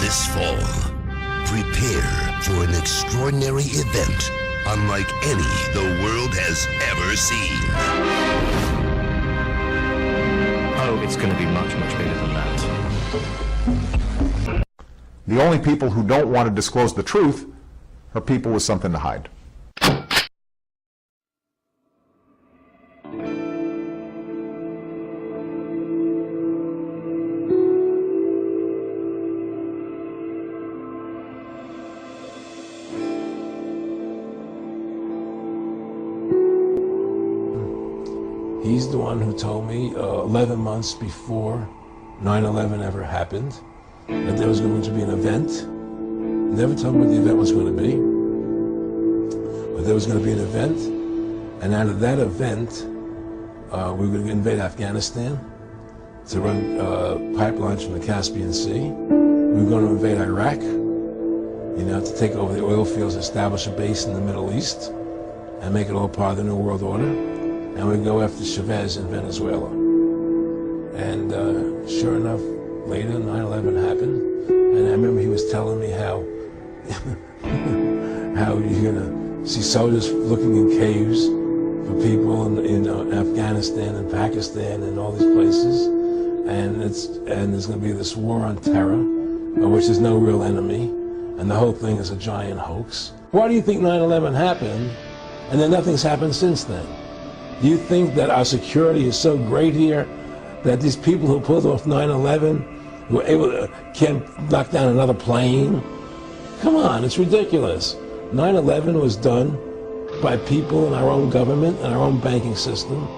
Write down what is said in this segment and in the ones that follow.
This fall, prepare for an extraordinary event unlike any the world has ever seen. Oh, it's going to be much, much bigger than that. The only people who don't want to disclose the truth are people with something to hide. He's the one who told me 11 months before 9/11 ever happened that there was going to be an event. Never told me what the event was going to be, but there was going to be an event, and out of that event, we were going to invade Afghanistan to run pipelines from the Caspian Sea. We were going to invade Iraq, to take over the oil fields, establish a base in the Middle East, and make it all part of the New World Order. And we'd go after Chavez in Venezuela. And sure enough, later 9/11 happened, and I remember he was telling me how you're gonna see soldiers looking in caves for people in Afghanistan and Pakistan and all these places, and there's gonna be this war on terror, of which there's no real enemy, and the whole thing is a giant hoax. Why do you think 9/11 happened, and then nothing's happened since then? Do you think that our security is so great here that these people who pulled off 9/11 who were able to can't knock down another plane? Come on, it's ridiculous. 9/11 was done by people in our own government and our own banking system.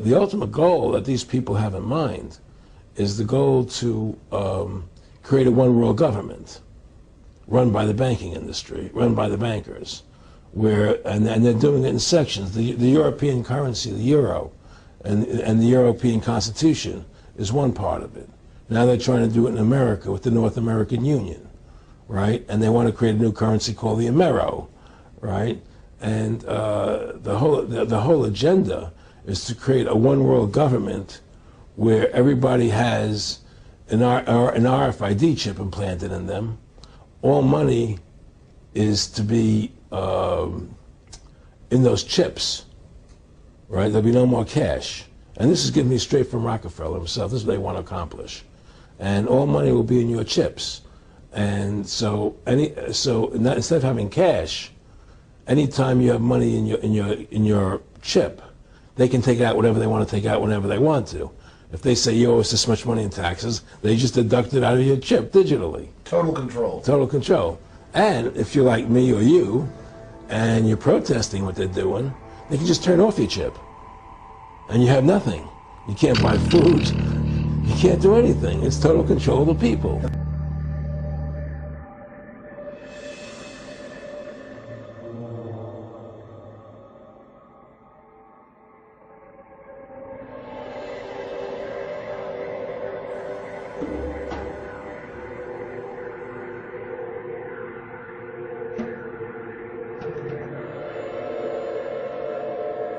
The ultimate goal that these people have in mind is the goal to create a one world government run by the banking industry, run by the bankers, and they're doing it in sections. The European currency, the euro, and the European Constitution is one part of it. Now they're trying to do it in America with the North American Union, right? And they want to create a new currency called the Amero, right? And the whole agenda is to create a one world government where everybody has an RFID chip implanted in them. All money is to be in those chips, right? There'll be no more cash. And this is given me straight from Rockefeller himself. This is what they want to accomplish. And all money will be in your chips. And so instead of having cash, anytime you have money in your chip, they can take out whatever they want to take out whenever they want to. If they say you owe us this much money in taxes, they just deduct it out of your chip digitally. Total control. Total control. And if you're like me or you, and you're protesting what they're doing, they can just turn off your chip. And you have nothing. You can't buy food. You can't do anything. It's total control of the people.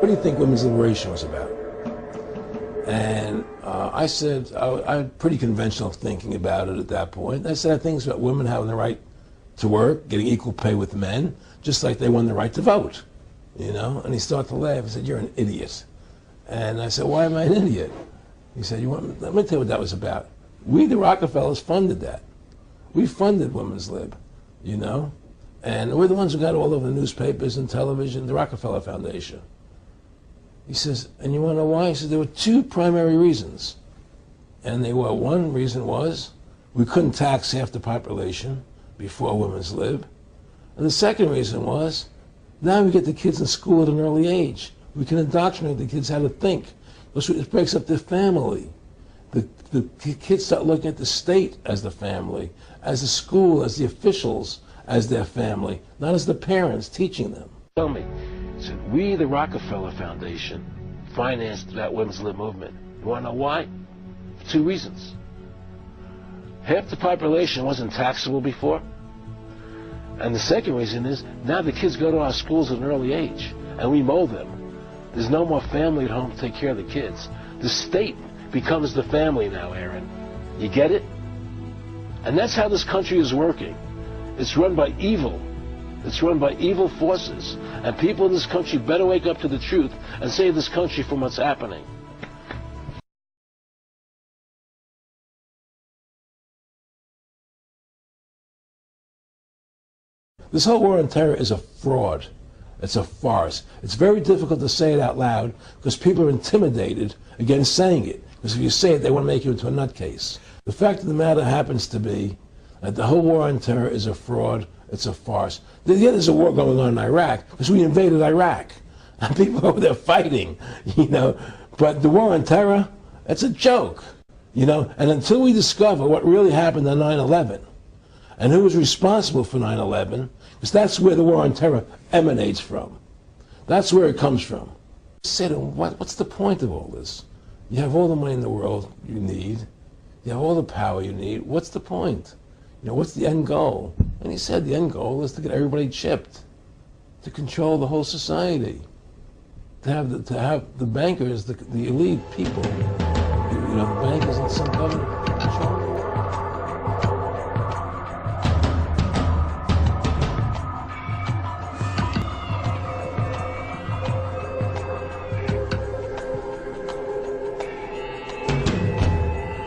What do you think women's liberation was about? And I said, I had pretty conventional thinking about it at that point. I said, I think it's about women having the right to work, getting equal pay with men, just like they won the right to vote, And he started to laugh. He said, you're an idiot. And I said, why am I an idiot? He said, let me tell you what that was about. We, the Rockefellers, funded that. We funded women's lib, And we're the ones who got all over the newspapers and television, the Rockefeller Foundation. He says, and you want to know why? He says, there were two primary reasons. And one reason was we couldn't tax half the population before women's lib. And the second reason was now we get the kids in school at an early age. We can indoctrinate the kids how to think. It breaks up their family. The kids start looking at the state as the family, as the school, as the officials, as their family, not as the parents teaching them. Tell me, said, we, the Rockefeller Foundation, financed that women's lib movement. You want to know why? For two reasons. Half the population wasn't taxable before. And the second reason is now the kids go to our schools at an early age, and we mold them. There's no more family at home to take care of the kids. The state becomes the family now, Aaron. You get it? And that's how this country is working. It's run by evil. It's run by evil forces. And people in this country better wake up to the truth and save this country from what's happening. This whole war on terror is a fraud. It's a farce. It's very difficult to say it out loud because people are intimidated against saying it. Because if you say it, they want to make you into a nutcase. The fact of the matter happens to be that the whole war on terror is a fraud. It's a farce. Yeah, there's a war going on in Iraq because we invaded Iraq. And people over there fighting, you know. But the war on terror, it's a joke, you know. And until we discover what really happened on 9/11 and who was responsible for 9/11, because that's where the war on terror emanates from. That's where it comes from. I said, what's the point of all this? You have all the money in the world you need. You have all the power you need. What's the point? You know, what's the end goal? And he said the end goal is to get everybody chipped, to control the whole society, to have the bankers, the elite people, you know, the bankers and some government control.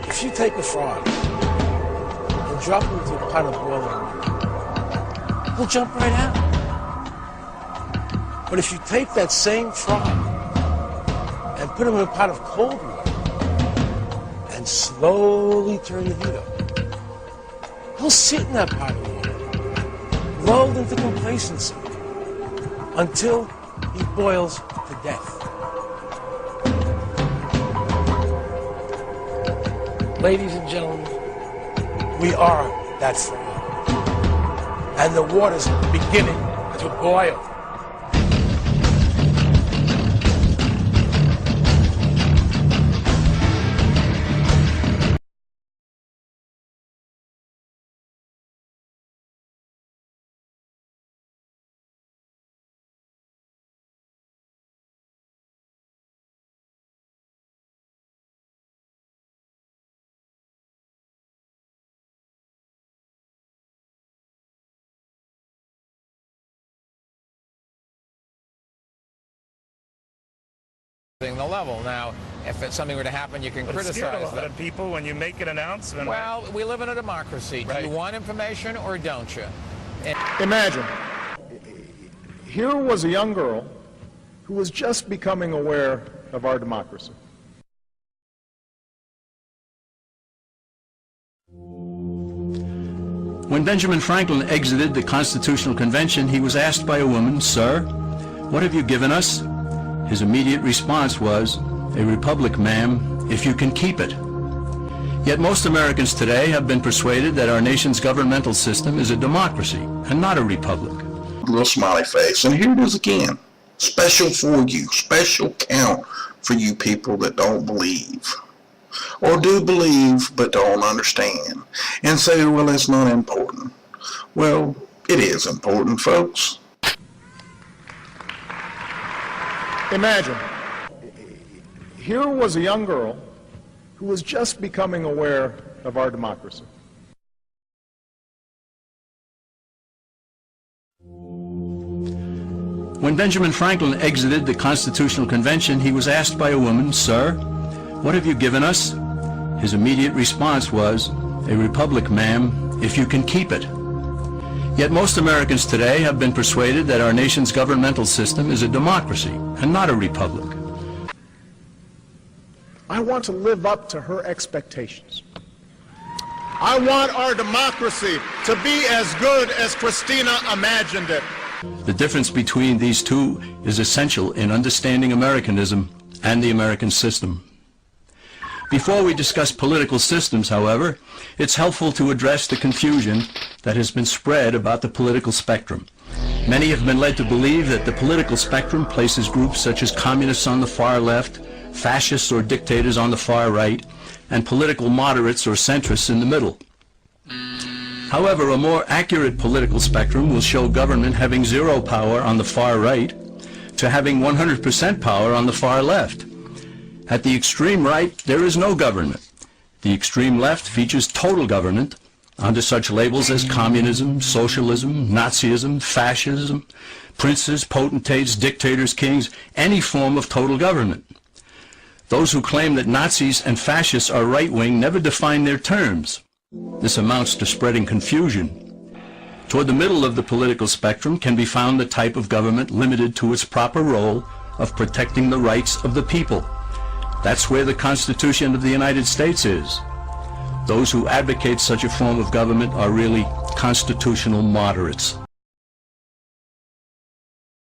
If you take a frog and drop him into a pot of boiling water, he'll jump right out. But if you take that same frog and put him in a pot of cold water and slowly turn the heat up, he'll sit in that pot of water, lulled into complacency, until he boils to death. Ladies and gentlemen, we are that frog. And the water's beginning to boil. The level. Now, if something were to happen, you can criticize it. It scared a lot them. of people when you make an announcement. Well, we live in a democracy. Right. Do you want information or don't you? Imagine, here was a young girl who was just becoming aware of our democracy. When Benjamin Franklin exited the Constitutional Convention, he was asked by a woman, "Sir, what have you given us?" His immediate response was, "A republic, ma'am, if you can keep it." Yet most Americans today have been persuaded that our nation's governmental system is a democracy and not a republic. Little smiley face, and here it is again. Special for you, special count for you people that don't believe, or do believe but don't understand, and say, well, it's not important. Well, it is important, folks. Imagine, here was a young girl who was just becoming aware of our democracy. When Benjamin Franklin exited the Constitutional Convention, he was asked by a woman, "Sir, what have you given us?" His immediate response was, "A republic, ma'am, if you can keep it." Yet most Americans today have been persuaded that our nation's governmental system is a democracy and not a republic. I want to live up to her expectations. I want our democracy to be as good as Christina imagined it. The difference between these two is essential in understanding Americanism and the American system. Before we discuss political systems, however, it's helpful to address the confusion that has been spread about the political spectrum. Many have been led to believe that the political spectrum places groups such as communists on the far left, fascists or dictators on the far right, and political moderates or centrists in the middle. However, a more accurate political spectrum will show government having zero power on the far right to having 100% power on the far left. At the extreme right, there is no government. The extreme left features total government under such labels as communism, socialism, Nazism, fascism, princes, potentates, dictators, kings, any form of total government. Those who claim that Nazis and fascists are right-wing never define their terms. This amounts to spreading confusion. Toward the middle of the political spectrum can be found the type of government limited to its proper role of protecting the rights of the people. That's where the Constitution of the United States is. Those who advocate such a form of government are really constitutional moderates.